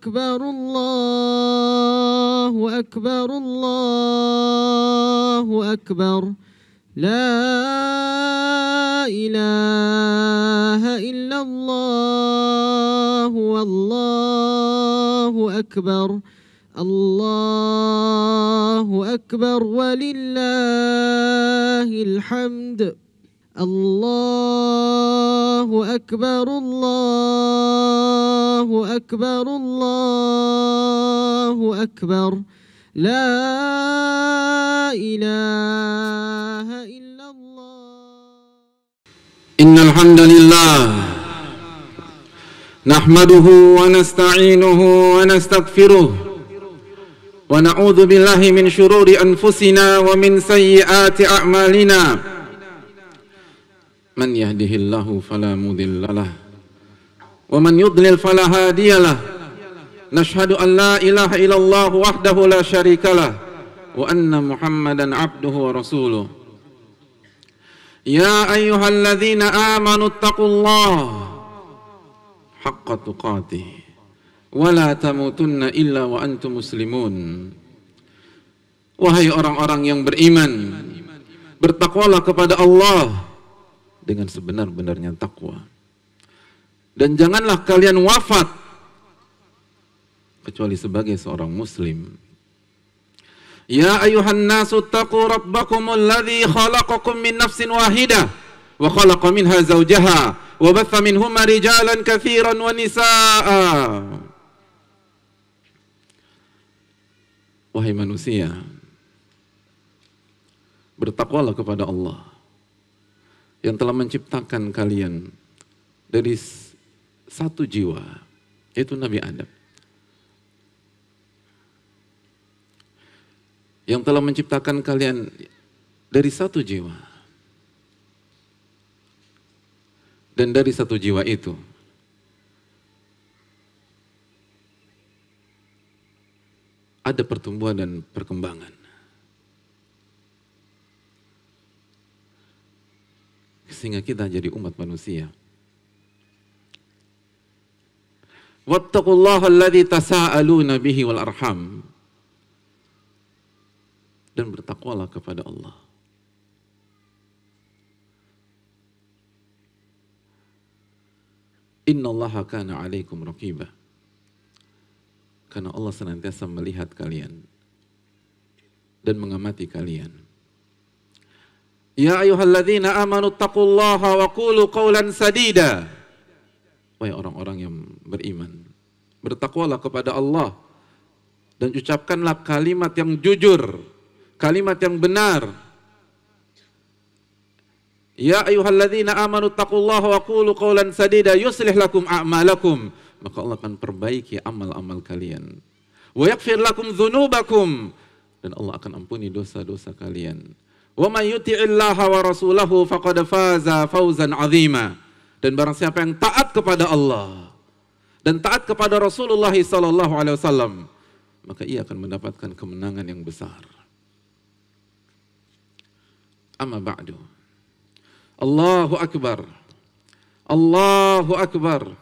أكبر الله أكبر الله أكبر لا إله إلا الله والله أكبر الله أكبر ولله الحمد الله أكبر الله أكبر الله أكبر لا إله إلا الله. إن الحمد لله نحمده ونستعينه ونستغفره ونعوذ بالله من شرور أنفسنا ومن سيئات أعمالنا من يهده الله فلا مضل له ومن يضلل فلا هادي له نشهد أن لا إله إلا الله وحده لا شريك له وأن محمدا عبده ورسوله يا أيها الذين آمنوا اتقوا الله حق تقاته ولا تموتن إلا وأنتم مسلمون. Wahai orang-orang yang beriman, bertakwalah kepada Allah dengan sebenar-benarnya takwa, dan janganlah kalian wafat kecuali sebagai seorang muslim. Ya ayuhan nasu taqu rabbakumul ladzi khalaqakum min nafsin wahidah wa khalaqa minha zawjaha wa batha minhuma rijalan katsiran wa nisaa. Wahai manusia, bertakwalah kepada Allah yang telah menciptakan kalian dari satu jiwa, yaitu Nabi Adam, yang telah menciptakan kalian dari satu jiwa, dan dari satu jiwa itu ada pertumbuhan dan perkembangan, sehingga kita jadi umat manusia. Wattaqullaha alladzi tasaaluna bihi wal arham, dan bertakwalah kepada Allah. Innallaha kana 'alaikum raqiba, karena Allah senantiasa melihat kalian dan mengamati kalian. Ya ayyuhalladzina amanu taqullaha wa qulu qawlan sadida. Wahai orang-orang yang beriman, bertakwalah kepada Allah dan ucapkanlah kalimat yang jujur, kalimat yang benar. Ya ayyuhalladzina amanu taqullaha wa qulu qawlan sadida yuslih lakum a'malakum, maka Allah akan perbaiki amal-amal kalian. Wa yaghfir lakum dzunubakum, dan Allah akan ampuni dosa-dosa kalian. Wa may yuti'illaha wa rasulahu faqad faza fawzan 'azima. Dan barang siapa yang taat kepada Allah dan taat kepada Rasulullah sallallahu alaihi wasallam, maka ia akan mendapatkan kemenangan yang besar. Amma ba'du. Allahu akbar. Allahu akbar.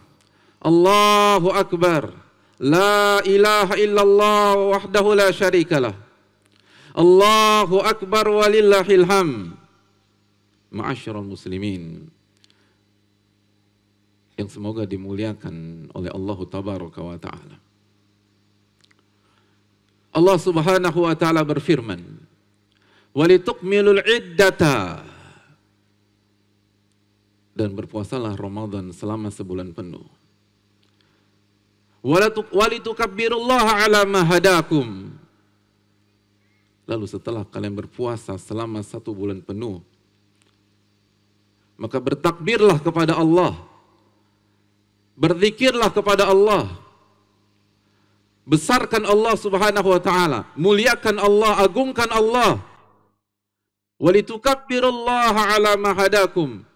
Allahu akbar. La ilaha illallah wahdahu la syarikalah. Allahu akbar walillahil hamd. Ma'asyiral muslimin yang semoga dimuliakan oleh Allah tabaraka wa ta'ala. Allah subhanahu wa ta'ala berfirman, walitukmilul iddata, dan berpuasalah Ramadan selama sebulan penuh. Walitukabbirullaha ala ma hadakum, lalu setelah kalian berpuasa selama 1 bulan penuh, maka bertakbirlah kepada Allah, berzikirlah kepada Allah, besarkan Allah subhanahu wa ta'ala, muliakan Allah, agungkan Allah. Walitukabbirullaha ala ma hadakum,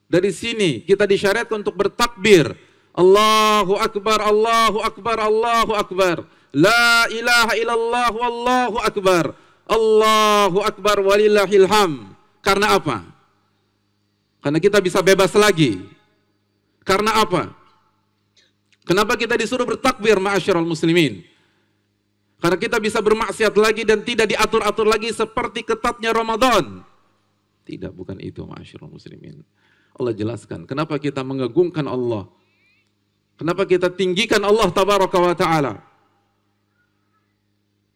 dari sini kita disyariatkan untuk bertakbir. Allahu akbar, Allahu akbar, Allahu akbar. La ilaha illallah wallahu akbar. Allahu akbar walillahil hamd. Karena apa? Karena kita bisa bebas lagi. Karena apa? Kenapa kita disuruh bertakbir ma'asyiral muslimin? Karena kita bisa bermaksiat lagi dan tidak diatur-atur lagi seperti ketatnya Ramadan. Tidak, bukan itu ma'asyiral muslimin. Allah jelaskan kenapa kita mengagungkan Allah. Kenapa kita tinggikan Allah tabaraka wa ta'ala.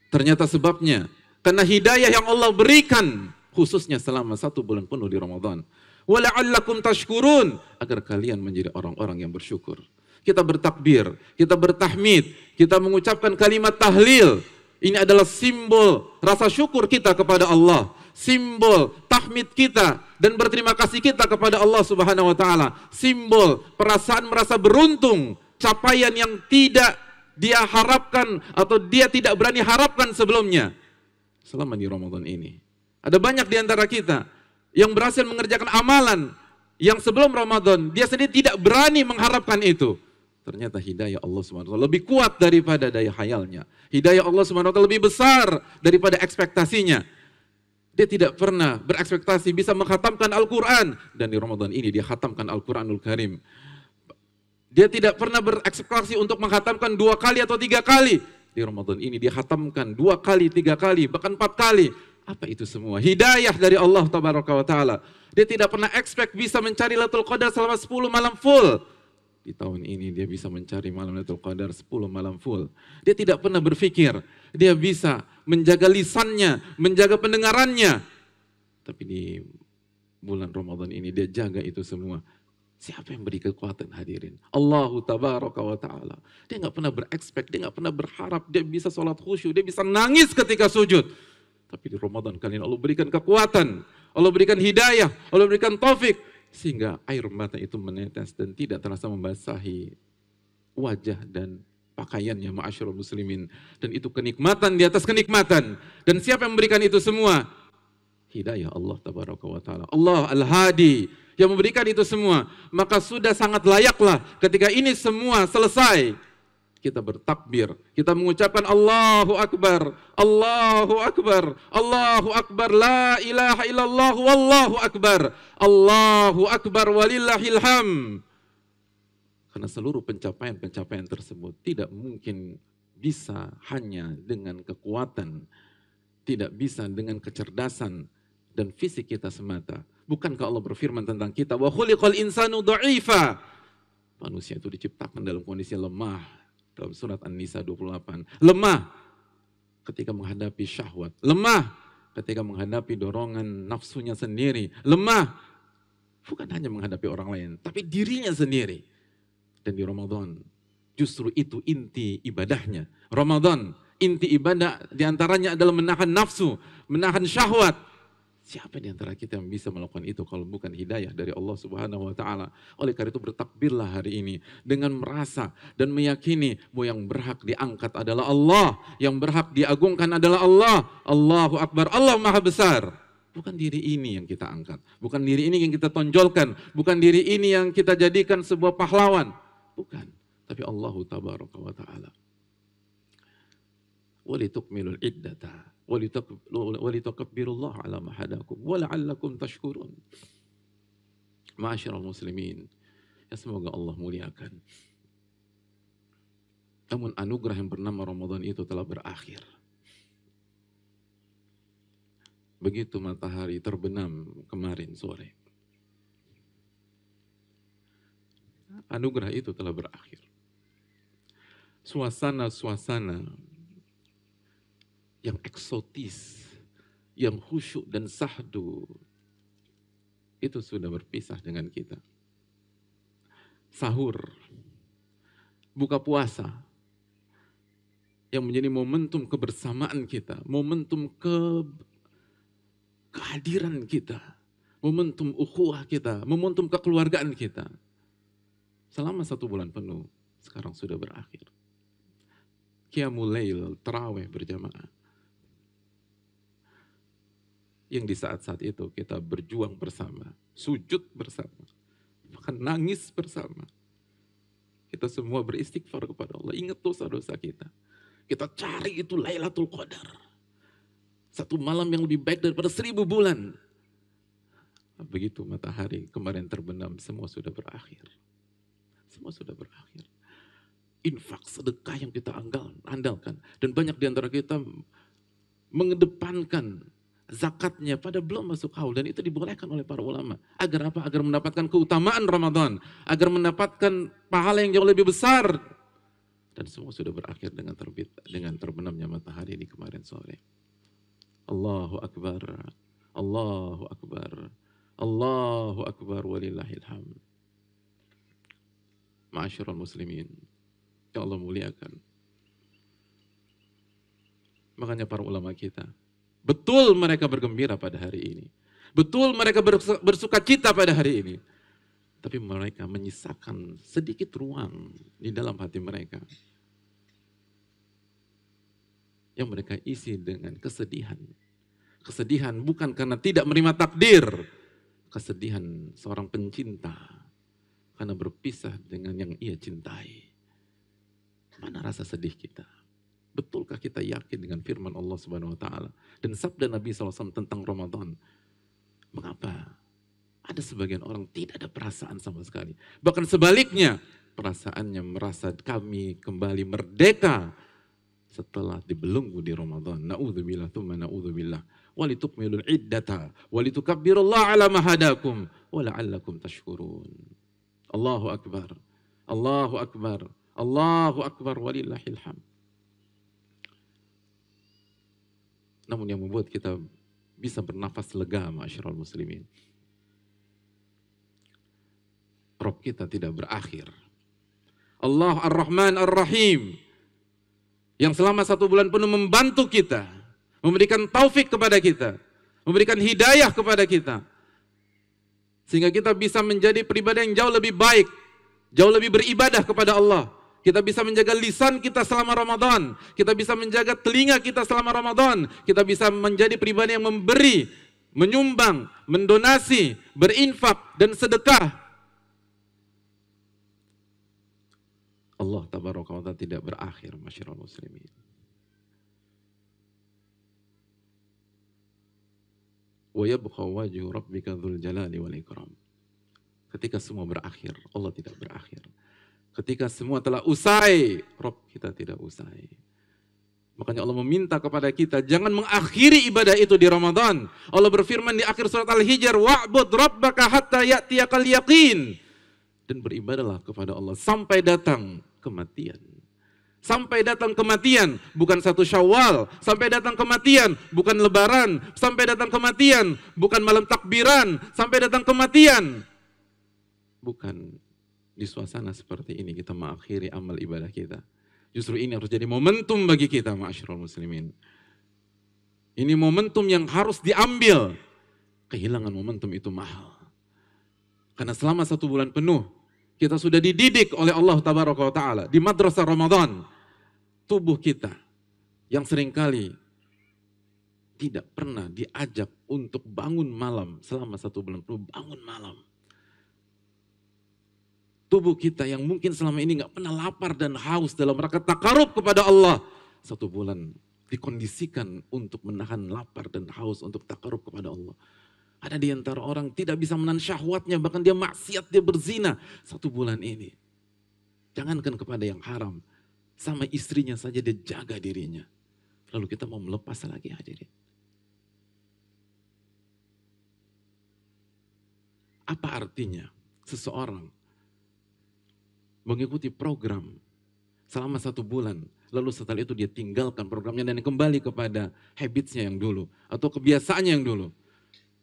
Ternyata sebabnya karena hidayah yang Allah berikan khususnya selama 1 bulan penuh di Ramadan. Wala'allakum tashkurun, agar kalian menjadi orang-orang yang bersyukur. Kita bertakbir, kita bertahmid, kita mengucapkan kalimat tahlil. Ini adalah simbol rasa syukur kita kepada Allah, simbol tahmid kita dan berterima kasih kita kepada Allah Subhanahu wa taala, simbol perasaan merasa beruntung, capaian yang tidak dia harapkan atau dia tidak berani harapkan sebelumnya selama di Ramadan ini. Ada banyak di antara kita yang berhasil mengerjakan amalan yang sebelum Ramadan dia sendiri tidak berani mengharapkan itu. Ternyata hidayah Allah SWT lebih kuat daripada daya khayalnya. Hidayah Allah SWT lebih besar daripada ekspektasinya. Dia tidak pernah berekspektasi bisa menghatamkan Al-Quran. Dan di Ramadan ini dia khatamkan Al-Quranul Karim. Dia tidak pernah berekspektasi untuk menghatamkan 2 kali atau 3 kali. Di Ramadan ini dia khatamkan 2 kali, 3 kali, bahkan 4 kali. Apa itu semua? Hidayah dari Allah Tabaraka wa Ta'ala. Dia tidak pernah expect bisa mencari Lailatul Qadar selama 10 malam full. Di tahun ini dia bisa mencari malam Lailatul Qadar 10 malam full. Dia tidak pernah berpikir dia bisa menjaga lisannya, menjaga pendengarannya. Tapi di bulan Ramadan ini dia jaga itu semua. Siapa yang beri kekuatan hadirin? Allahu Tabaraka wa Ta'ala. Dia nggak pernah berekspek, dia nggak pernah berharap dia bisa sholat khusyuk, dia bisa nangis ketika sujud. Tapi di Ramadan kali ini Allah berikan kekuatan, Allah berikan hidayah, Allah berikan taufik. Sehingga air mata itu menetes dan tidak terasa membasahi wajah dan pakaiannya ma'asyiral muslimin. Dan itu kenikmatan di atas kenikmatan. Dan siapa yang memberikan itu semua? Hidayah Allah Tabaraka wa Ta'ala. Allah Al-Hadi yang memberikan itu semua. Maka sudah sangat layaklah ketika ini semua selesai, kita bertakbir, kita mengucapkan Allahu Akbar, Allahu Akbar, Allahu Akbar, la ilaha illallah, wallahu Akbar, Allahu Akbar, walillahil ham. Karena seluruh pencapaian-pencapaian tersebut tidak mungkin bisa hanya dengan kekuatan, tidak bisa dengan kecerdasan dan fisik kita semata. Bukankah Allah berfirman tentang kita, wa khuliqal insanu dha'ifa. Manusia itu diciptakan dalam kondisi lemah. Dalam surat An-Nisa 28. Lemah ketika menghadapi syahwat. Lemah ketika menghadapi dorongan nafsunya sendiri. Lemah bukan hanya menghadapi orang lain, tapi dirinya sendiri. Dan di Ramadan justru itu inti ibadahnya. Ramadan inti ibadah diantaranya adalah menahan nafsu, menahan syahwat. Siapa di antara kita yang bisa melakukan itu kalau bukan hidayah dari Allah Subhanahu wa Ta'ala? Oleh karena itu bertakbirlah hari ini dengan merasa dan meyakini bahwa yang berhak diangkat adalah Allah, yang berhak diagungkan adalah Allah. Allahu Akbar, Allah Maha Besar. Bukan diri ini yang kita angkat, bukan diri ini yang kita tonjolkan, bukan diri ini yang kita jadikan sebuah pahlawan. Bukan, tapi Allahu Tabaraka wa Ta'ala. Walitukmilul iddata walitakabbirullaha ala ma hadakum wa la'allakum tashkurun. Ma'asyiral muslimin, ya semoga Allah muliakan. Namun anugerah yang bernama Ramadan itu telah berakhir. Begitu matahari terbenam kemarin sore, anugerah itu telah berakhir. Suasana-suasana yang eksotis, yang khusyuk dan sahdu, itu sudah berpisah dengan kita. Sahur, buka puasa, yang menjadi momentum kebersamaan kita, momentum kehadiran kita, momentum ukhuwah kita, momentum kekeluargaan kita. Selama 1 bulan penuh, sekarang sudah berakhir. Qiyamul Lail, tarawih berjamaah. Yang di saat-saat itu kita berjuang bersama, sujud bersama, bahkan nangis bersama. Kita semua beristighfar kepada Allah, ingat dosa-dosa kita. Kita cari itu Lailatul Qadar. 1 malam yang lebih baik daripada 1000 bulan. Begitu matahari kemarin terbenam, semua sudah berakhir. Semua sudah berakhir. infak, sedekah yang kita andalkan. Dan banyak di antara kita mengedepankan zakatnya pada belum masuk haul, dan itu dibolehkan oleh para ulama. Agar apa? Agar mendapatkan keutamaan Ramadan, agar mendapatkan pahala yang jauh lebih besar. Dan semua sudah berakhir dengan terbenamnya matahari di kemarin sore. Allahu Akbar, Allahu Akbar, Allahu Akbar, walillahil hamd. Ma'asyiral muslimin, ya Allah muliakan. Makanya para ulama kita, betul mereka bergembira pada hari ini. Betul mereka bersuka cita pada hari ini. Tapi mereka menyisakan sedikit ruang di dalam hati mereka yang mereka isi dengan kesedihan. Kesedihan bukan karena tidak menerima takdir. Kesedihan seorang pencinta karena berpisah dengan yang ia cintai. Mana rasa sedih kita? Betulkah kita yakin dengan firman Allah Subhanahu wa taala dan sabda Nabi SAW tentang Ramadan? Mengapa ada sebagian orang tidak ada perasaan sama sekali? Bahkan sebaliknya, perasaannya merasa kami kembali merdeka setelah dibelenggu di Ramadan. Na'udzubillah tsumma na'udzubillah. Walitukmilul iddata walitukabbirullaha ala ma hadakum wa la'allakum tashkurun. Allahu akbar. Allahu akbar. Allahu akbar, walillahil hamd. Namun yang membuat kita bisa bernafas lega, ma'asyiral muslimin, Rabb kita tidak berakhir. Allah Ar-Rahman Ar-Rahim, yang selama 1 bulan penuh membantu kita, memberikan taufik kepada kita, memberikan hidayah kepada kita, sehingga kita bisa menjadi pribadi yang jauh lebih baik, jauh lebih beribadah kepada Allah. Kita bisa menjaga lisan kita selama Ramadan. Kita bisa menjaga telinga kita selama Ramadan. Kita bisa menjadi pribadi yang memberi, menyumbang, mendonasi, berinfak, dan sedekah. Allah tabaraka wa ta'ala tidak berakhir, masyarakat muslimin. Wa yabqa wajhu rabbika dzul jalali wal ikram. Ketika semua berakhir, Allah tidak berakhir. Ketika semua telah usai, Rabb kita tidak usai. Makanya Allah meminta kepada kita, jangan mengakhiri ibadah itu di Ramadan. Allah berfirman di akhir surat Al-Hijr, wa'bud rabbaka hatta ya'tiyakal yaqin. Dan beribadahlah kepada Allah sampai datang kematian. Sampai datang kematian, bukan 1 Syawal. Sampai datang kematian, bukan Lebaran. Sampai datang kematian, bukan malam takbiran. Sampai datang kematian, bukan di suasana seperti ini kita mengakhiri amal ibadah kita. Justru ini harus jadi momentum bagi kita, ma'asyiral muslimin. Ini momentum yang harus diambil. Kehilangan momentum itu mahal. Karena selama 1 bulan penuh, kita sudah dididik oleh Allah tabaraka wa ta'ala di madrasah Ramadan. Tubuh kita yang seringkali tidak pernah diajak untuk bangun malam selama 1 bulan penuh, bangun malam. Tubuh kita yang mungkin selama ini gak pernah lapar dan haus dalam rangka takarub kepada Allah, 1 bulan dikondisikan untuk menahan lapar dan haus untuk takarub kepada Allah. Ada di antara orang tidak bisa menahan syahwatnya, bahkan dia maksiat, dia berzina 1 bulan ini. Jangankan kepada yang haram, sama istrinya saja dia jaga dirinya. Lalu kita mau melepas lagi, hadirin. Apa artinya seseorang mengikuti program selama 1 bulan, lalu setelah itu dia tinggalkan programnya dan kembali kepada habitsnya yang dulu, atau kebiasaannya yang dulu?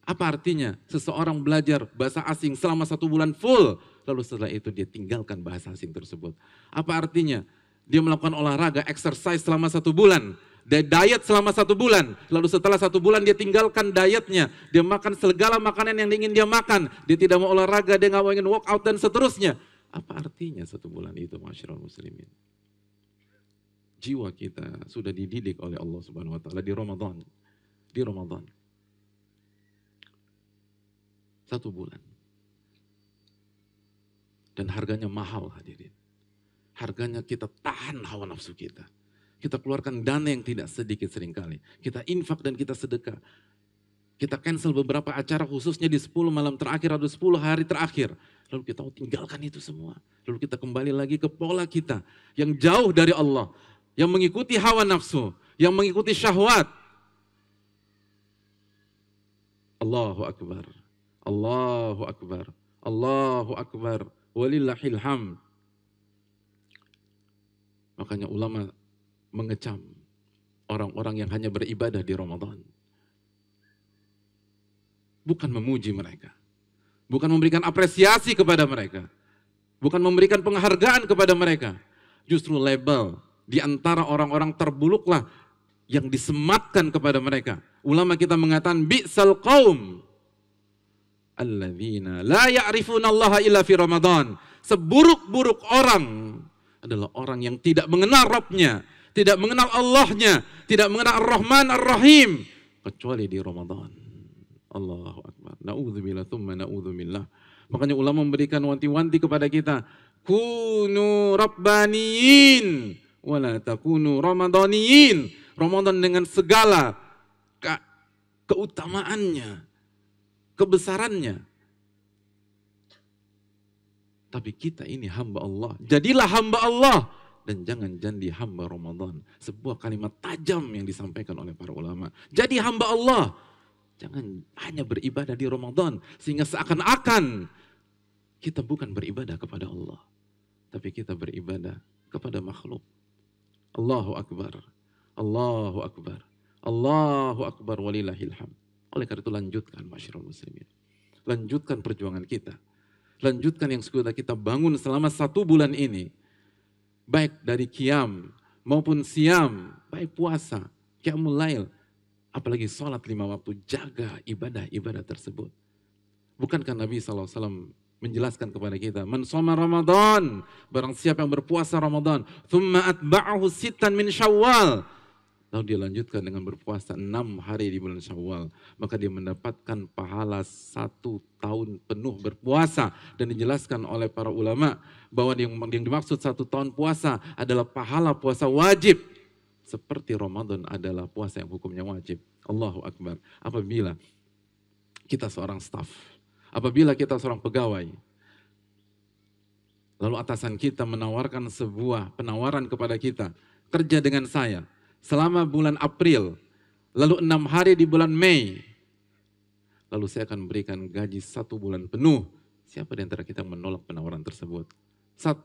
Apa artinya seseorang belajar bahasa asing selama 1 bulan full, lalu setelah itu dia tinggalkan bahasa asing tersebut? Apa artinya dia melakukan olahraga, exercise selama 1 bulan, dia diet selama 1 bulan, lalu setelah 1 bulan dia tinggalkan dietnya, dia makan segala makanan yang ingin dia makan, dia tidak mau olahraga, dia nggak mau ingin work out dan seterusnya? Apa artinya 1 bulan itu, ma'asyiral muslimin? Jiwa kita sudah dididik oleh Allah Subhanahu wa taala di Ramadan. Di Ramadan. 1 bulan. Dan harganya mahal, hadirin. Harganya kita tahan hawa nafsu kita. Kita keluarkan dana yang tidak sedikit seringkali. Kita infak dan kita sedekah. Kita cancel beberapa acara khususnya di 10 malam terakhir atau 10 hari terakhir. Lalu kita tinggalkan itu semua. Lalu kita kembali lagi ke pola kita yang jauh dari Allah. Yang mengikuti hawa nafsu. Yang mengikuti syahwat. Allahu Akbar. Allahu Akbar. Allahu Akbar. Walillahil hamd. Makanya ulama mengecam orang-orang yang hanya beribadah di Ramadan. Bukan memuji mereka. Bukan memberikan apresiasi kepada mereka. Bukan memberikan penghargaan kepada mereka. Justru label di antara orang-orang terbuluklah yang disematkan kepada mereka. Ulama kita mengatakan bi'sal qaum alladzina la ya'rifuna Allah illa fi Ramadan. Seburuk-buruk orang adalah orang yang tidak mengenal Rabbnya, tidak mengenal Allahnya, tidak mengenal Ar-Rahman Ar-Rahim kecuali di Ramadan. Allahu Akbar. Na'udzubillah thumma na'udzubillah. Makanya ulama memberikan wanti-wanti kepada kita, kunu rabbaniyin wala takunu ramadaniyin. Ramadan dengan segala keutamaannya, kebesarannya. Tapi kita ini hamba Allah. Jadilah hamba Allah dan jangan jadi hamba Ramadan. Sebuah kalimat tajam yang disampaikan oleh para ulama. Jadi hamba Allah. Jangan hanya beribadah di Ramadan sehingga seakan-akan kita bukan beribadah kepada Allah, tapi kita beribadah kepada makhluk. Allahu Akbar. Allahu Akbar. Allahu Akbar walillahil hamd. Oleh karena itu lanjutkan masyarakat muslimin. Lanjutkan perjuangan kita. Lanjutkan yang sudah kita bangun selama 1 bulan ini. Baik dari qiyam maupun siam, baik puasa, qiyamul lail. Apalagi sholat 5 waktu, jaga ibadah-ibadah tersebut. Bukankah Nabi SAW menjelaskan kepada kita, man shoma Ramadan, barang siapa yang berpuasa Ramadan, thumma atba'ahu sittan min Syawal. Lalu dia lanjutkan dengan berpuasa 6 hari di bulan Syawal. Maka dia mendapatkan pahala 1 tahun penuh berpuasa. Dan dijelaskan oleh para ulama bahwa yang dimaksud 1 tahun puasa adalah pahala puasa wajib. Seperti Ramadan adalah puasa yang hukumnya wajib. Allahu Akbar. Apabila kita seorang staf, apabila kita seorang pegawai, lalu atasan kita menawarkan sebuah penawaran kepada kita, kerja dengan saya selama bulan April, lalu 6 hari di bulan Mei, lalu saya akan berikan gaji 1 bulan penuh. Siapa di antara kita menolak penawaran tersebut? 1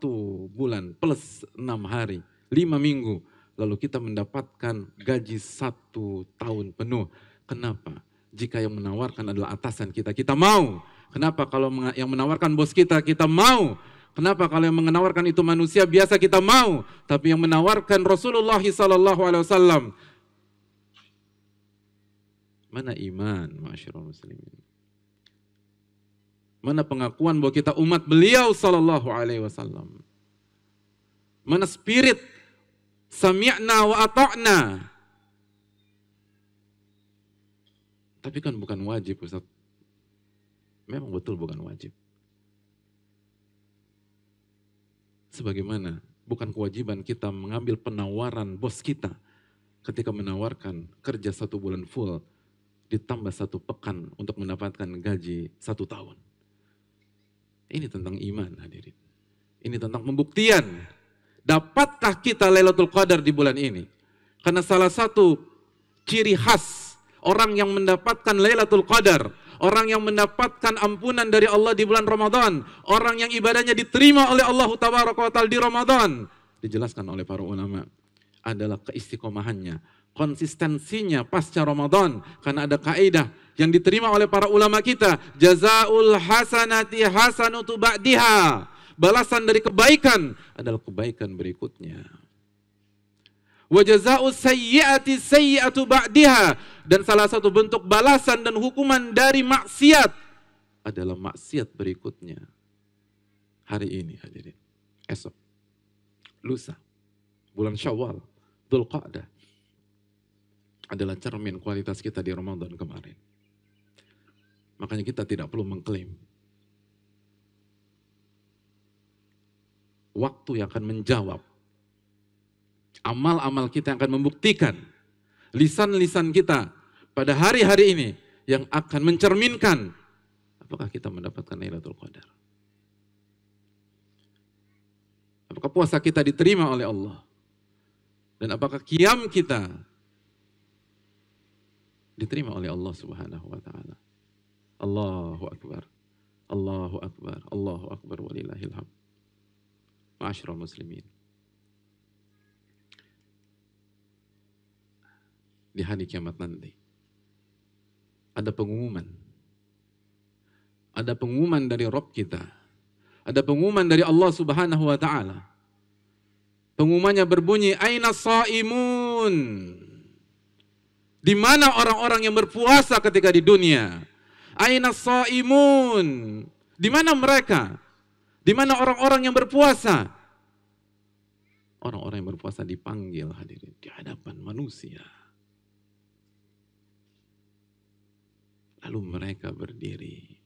bulan plus 6 hari, 5 minggu. Lalu kita mendapatkan gaji 1 tahun penuh. Kenapa? Jika yang menawarkan adalah atasan kita, kita mau. Kenapa kalau yang menawarkan bos kita, kita mau. Kenapa kalau yang menawarkan itu manusia biasa, kita mau. Tapi yang menawarkan Rasulullah SAW, mana iman, masyarakat muslimin? Mana pengakuan bahwa kita umat beliau SAW? Mana spirit sami'na wa ata'na. Tapi kan bukan wajib, Ustaz. Memang betul bukan wajib. Sebagaimana bukan kewajiban kita mengambil penawaran bos kita ketika menawarkan kerja 1 bulan full ditambah 1 pekan untuk mendapatkan gaji 1 tahun. Ini tentang iman, hadirin. Ini tentang pembuktian. Dapatkah kita Lailatul Qadar di bulan ini? Karena salah satu ciri khas orang yang mendapatkan Lailatul Qadar, orang yang mendapatkan ampunan dari Allah di bulan Ramadan, orang yang ibadahnya diterima oleh Allah Tabaraka wa Ta'ala di Ramadan, dijelaskan oleh para ulama, adalah keistiqomahannya, konsistensinya pasca Ramadan. Karena ada kaidah yang diterima oleh para ulama kita, jazaul hasanati hasanatu ba'diha. Balasan dari kebaikan adalah kebaikan berikutnya. Wa jazaa'us sayyi'ati sayyi'atu ba'diha. Dan salah satu bentuk balasan dan hukuman dari maksiat adalah maksiat berikutnya. Hari ini hadirin, esok, lusa, bulan Syawal, Dzulqa'dah adalah cermin kualitas kita di Ramadan kemarin. Makanya kita tidak perlu mengklaim. Waktu yang akan menjawab. Amal-amal kita yang akan membuktikan. Lisan-lisan kita pada hari-hari ini yang akan mencerminkan apakah kita mendapatkan Lailatul Qadar. Apakah puasa kita diterima oleh Allah? Dan apakah qiyam kita diterima oleh Allah Subhanahu wa taala? Allahu akbar. Allahu akbar. Allahu akbar walillahil hamd. Ma'asyiral muslimin. Di hari kiamat nanti ada pengumuman. Ada pengumuman dari Rabb kita. Ada pengumuman dari Allah Subhanahu wa taala. Pengumumannya berbunyi, aina shaimun? Di mana orang-orang yang berpuasa ketika di dunia? Aina shaimun? Di mana mereka? Di mana orang-orang yang berpuasa? Orang-orang yang berpuasa dipanggil hadirin di hadapan manusia. Lalu mereka berdiri.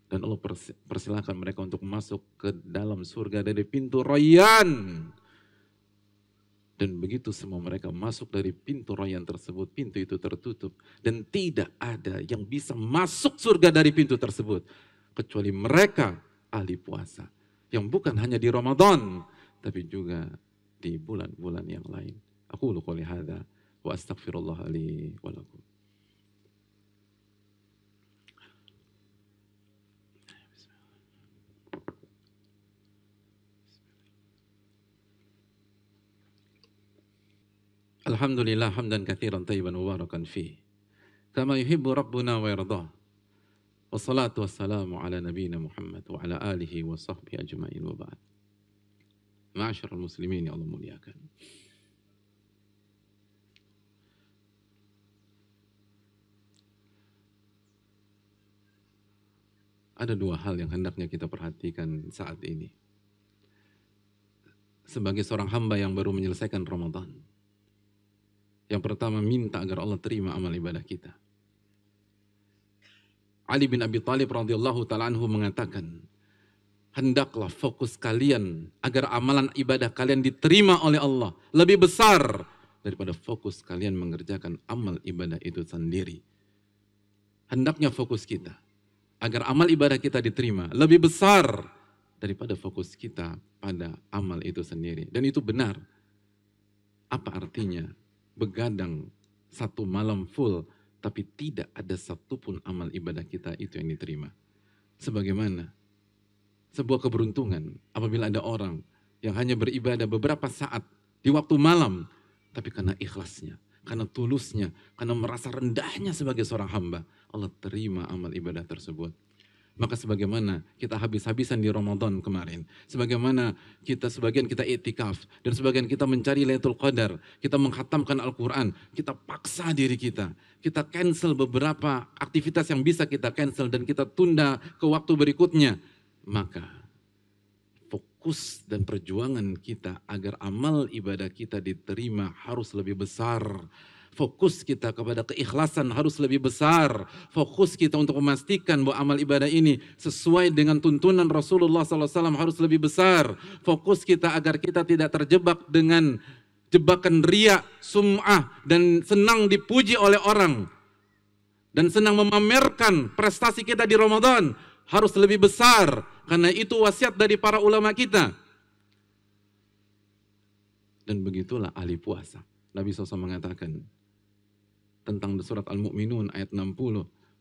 Dan Allah persilahkan mereka untuk masuk ke dalam surga dari pintu Rayyan. Dan begitu semua mereka masuk dari pintu Rayyan tersebut, pintu itu tertutup. Dan tidak ada yang bisa masuk surga dari pintu tersebut. Kecuali mereka ahli puasa. Yang bukan hanya di Ramadan, tapi juga di bulan-bulan yang lain. Aku qouli hadza wa astaghfirullah li wa lakum. Alhamdulillah hamdan katsiran thayyiban mubarakan fi kama yuhibbu rabbuna wa yardah. Wassalatu wassalamu ala nabiyyina Muhammad wa ala alihi wa sahbihi ajma'in wa ba'd. Ma'asyiral muslimin yang Allah muliakan. Ada dua hal yang hendaknya kita perhatikan saat ini. Sebagai seorang hamba yang baru menyelesaikan Ramadan. Yang pertama, minta agar Allah terima amal ibadah kita. Ali bin Abi Thalib radhiyallahu ta'ala anhu mengatakan, hendaklah fokus kalian agar amalan ibadah kalian diterima oleh Allah lebih besar daripada fokus kalian mengerjakan amal ibadah itu sendiri. Hendaknya fokus kita agar amal ibadah kita diterima lebih besar daripada fokus kita pada amal itu sendiri. Dan itu benar. Apa artinya? Begadang satu malam full, tapi tidak ada satupun amal ibadah kita itu yang diterima. Sebagaimana sebuah keberuntungan apabila ada orang yang hanya beribadah beberapa saat di waktu malam, tapi karena ikhlasnya, karena tulusnya, karena merasa rendahnya sebagai seorang hamba, Allah terima amal ibadah tersebut. Maka sebagaimana kita habis-habisan di Ramadan kemarin, sebagaimana sebagian kita iktikaf, dan sebagian kita mencari Lailatul Qadar, kita mengkhatamkan Al-Quran, kita paksa diri kita cancel beberapa aktivitas yang bisa kita cancel dan kita tunda ke waktu berikutnya. Maka fokus dan perjuangan kita agar amal ibadah kita diterima harus lebih besar. Fokus kita kepada keikhlasan harus lebih besar. Fokus kita untuk memastikan bahwa amal ibadah ini sesuai dengan tuntunan Rasulullah SAW harus lebih besar. Fokus kita agar kita tidak terjebak dengan jebakan riya, sum'ah, dan senang dipuji oleh orang. Dan senang memamerkan prestasi kita di Ramadan harus lebih besar. Karena itu wasiat dari para ulama kita. Dan begitulah ahli puasa. Nabi SAW mengatakan tentang surat Al-Mu'minun ayat 60.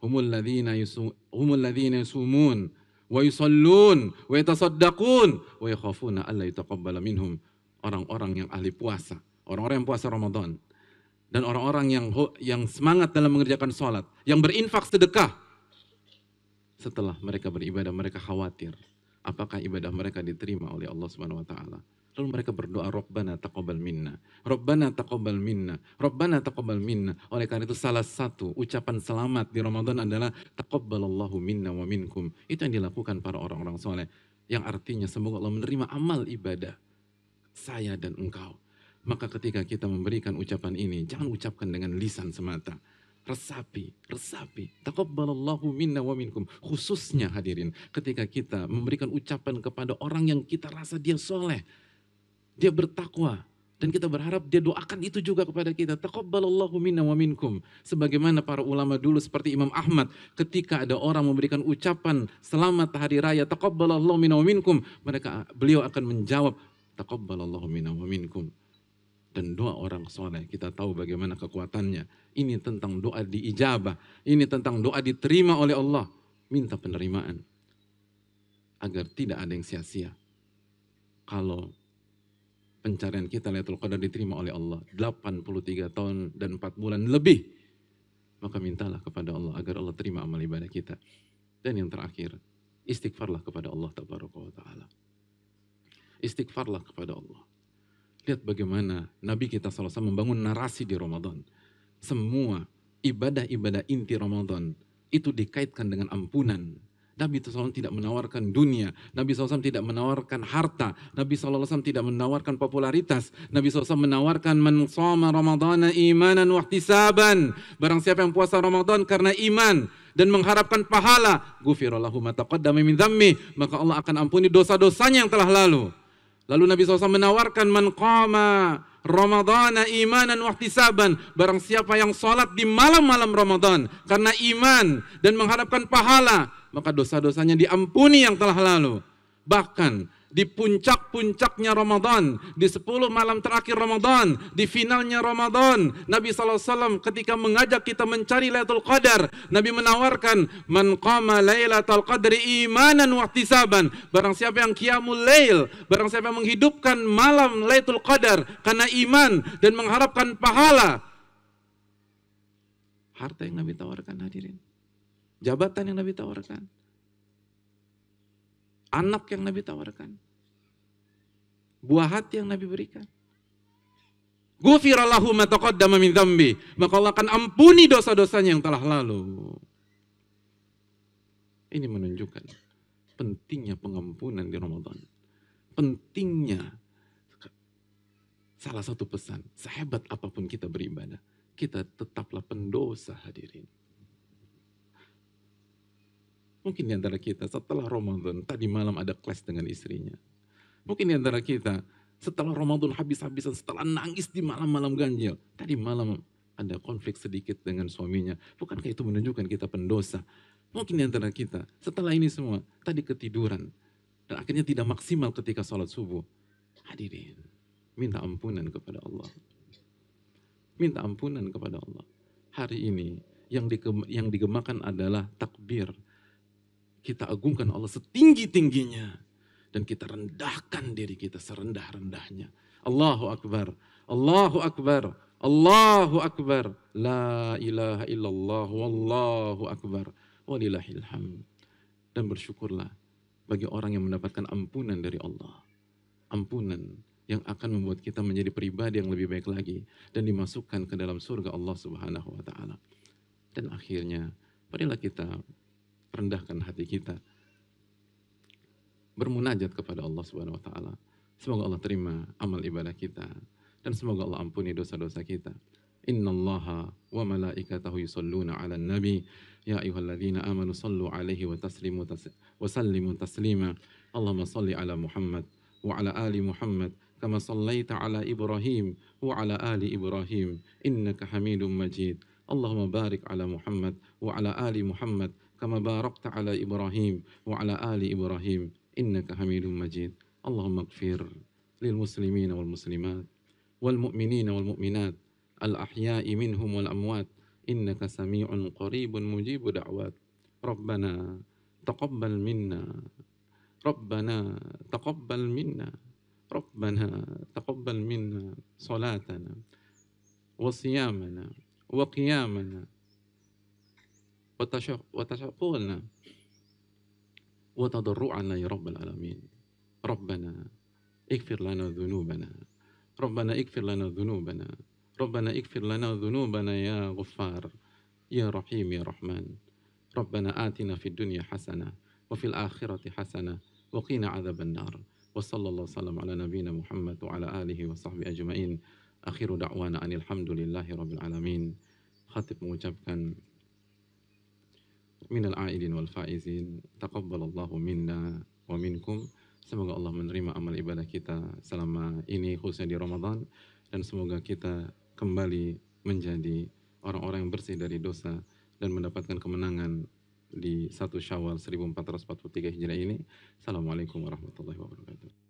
Humul ladzina yasumun wa yusallun wa yatasaddaqun wa yakhafuna alla yutaqabbala minhum. Orang-orang yang ahli puasa, orang-orang yang puasa Ramadan, dan orang-orang yang semangat dalam mengerjakan sholat, yang berinfak sedekah. Setelah mereka beribadah, mereka khawatir apakah ibadah mereka diterima oleh Allah Subhanahu wa taala. Lalu mereka berdoa, Rabbana taqabbal minna, Rabbana taqabbal minna, Rabbana taqabbal minna. Oleh karena itu salah satu ucapan selamat di Ramadan adalah taqabbalallahu minna wa minkum. Itu yang dilakukan para orang-orang soleh. Yang artinya semoga Allah menerima amal ibadah saya dan engkau. Maka ketika kita memberikan ucapan ini, jangan ucapkan dengan lisan semata. Resapi, taqabbalallahu minna wa minkum. Khususnya hadirin, ketika kita memberikan ucapan kepada orang yang kita rasa dia soleh, dia bertakwa, Dan kita berharap dia doakan itu juga kepada kita. Taqabbalallahu minna wa minkum. Sebagaimana para ulama dulu seperti Imam Ahmad. Ketika ada orang memberikan ucapan selamat hari raya. Taqabbalallahu minna wa minkum. Beliau akan menjawab. Taqabbalallahu minna wa minkum. Dan doa orang soleh. Kita tahu bagaimana kekuatannya. Ini tentang doa diijabah. Ini tentang doa diterima oleh Allah. Minta penerimaan. Agar tidak ada yang sia-sia. Kalau pencarian kita Lailatul Qadar diterima oleh Allah 83 tahun dan 4 bulan lebih, maka mintalah kepada Allah agar Allah terima amal ibadah kita. Dan yang terakhir, istighfarlah kepada Allah Tabaraka wa Ta'ala. Istighfarlah kepada Allah. Lihat bagaimana Nabi kita SAW membangun narasi di Ramadan. Semua ibadah-ibadah inti Ramadan itu dikaitkan dengan ampunan. Nabi SAW tidak menawarkan dunia. Nabi SAW tidak menawarkan harta. Nabi SAW tidak menawarkan popularitas. Nabi SAW menawarkan man shoma ramadhana imanan wa ihtisaban. Barang siapa yang puasa Ramadan karena iman dan mengharapkan pahala, ghufira lahu ma taqaddama min dhammi, maka Allah akan ampuni dosa-dosanya yang telah lalu. Lalu Nabi SAW menawarkan man qama ramadhana imanan wa ihtisaban. Barang siapa yang sholat di malam-malam Ramadan karena iman dan mengharapkan pahala, maka dosa-dosanya diampuni yang telah lalu. Bahkan di puncak-puncaknya Ramadan, di 10 malam terakhir Ramadan, di finalnya Ramadan, Nabi SAW ketika mengajak kita mencari Lailatul Qadar, Nabi menawarkan man qama lailatul qadri imanan wa ihtisaban. Barang siapa yang qiyamul lail, barang siapa yang menghidupkan malam Lailatul Qadar karena iman dan mengharapkan pahala. Harta yang Nabi tawarkan, hadirin. Jabatan yang Nabi tawarkan. Anak yang Nabi tawarkan. Buah hati yang Nabi berikan. Ghufira lahu ma taqaddama min dhambi. Maka Allah akan ampuni dosa-dosanya yang telah lalu. Ini menunjukkan pentingnya pengampunan di Ramadan. Pentingnya salah satu pesan. Sehebat apapun kita beribadah, kita tetaplah pendosa, hadirin. Mungkin di antara kita setelah Ramadan, tadi malam ada clash dengan istrinya. Mungkin di antara kita setelah Ramadan habis-habisan, setelah nangis di malam-malam ganjil, tadi malam ada konflik sedikit dengan suaminya. Bukankah itu menunjukkan kita pendosa? Mungkin di antara kita setelah ini semua, tadi ketiduran. Dan akhirnya tidak maksimal ketika sholat subuh. Hadirin, minta ampunan kepada Allah. Minta ampunan kepada Allah. Hari ini yang digemakan adalah takbir. Kita agungkan Allah setinggi-tingginya. Dan kita rendahkan diri kita serendah-rendahnya. Allahu Akbar. Allahu Akbar. Allahu Akbar. La ilaha illallah. Wallahu Akbar. Walillahil hamd. Dan bersyukurlah bagi orang yang mendapatkan ampunan dari Allah. Ampunan yang akan membuat kita menjadi pribadi yang lebih baik lagi. Dan dimasukkan ke dalam surga Allah Subhanahu wa Ta'ala. Dan akhirnya, marilah kita rendahkan hati kita, bermunajat kepada Allah Subhanahu wa Ta'ala. Semoga Allah terima amal ibadah kita dan semoga Allah ampuni dosa-dosa kita. Innallaha wa malaikatahu yusholluna 'alan nabi ya ayyuhalladzina amanu shallu 'alaihi wa sallimu taslima. Allahumma shalli 'ala Muhammad wa 'ala ali Muhammad kama shallaita 'ala Ibrahim wa 'ala ali Ibrahim innaka Hamidum Majid. Allahumma barik 'ala Muhammad wa 'ala ali Muhammad kama barakta 'ala Ibrahim wa 'ala ali Ibrahim innaka Hamidum Majid. Allahumma ighfir lil muslimina wal muslimat wal mu'minina wal mu'minat al ahya'i minhum wal amwat innaka sami'un qaribun mujibu da'wat. Rabbana taqabbal minna Rabbana taqabbal minna Rabbana taqabbal minna salatana wa siyamana wa qiyamana وتشقلنا وتضرعنا يا رب العالمين. ربنا اغفر لنا ذنوبنا ربنا اغفر لنا ذنوبنا ربنا اغفر لنا ذنوبنا يا غفار يا رحيم يا رحمن. ربنا آتنا في الدنيا حسنة وفي الآخرة حسنة وقنا عذاب النار. وصلى الله وسلم على نبينا محمد وعلى آله وصحبه أجمعين. آخر دعوانا أن الحمد لله رب العالمين. Khatib mengucapkan minal aidin wal faizin, taqabbalallahu minna wa minkum. Semoga Allah menerima amal ibadah kita selama ini khususnya di Ramadan dan semoga kita kembali menjadi orang-orang yang bersih dari dosa dan mendapatkan kemenangan di 1 Syawal 1443 Hijriah ini. Assalamualaikum warahmatullahi wabarakatuh.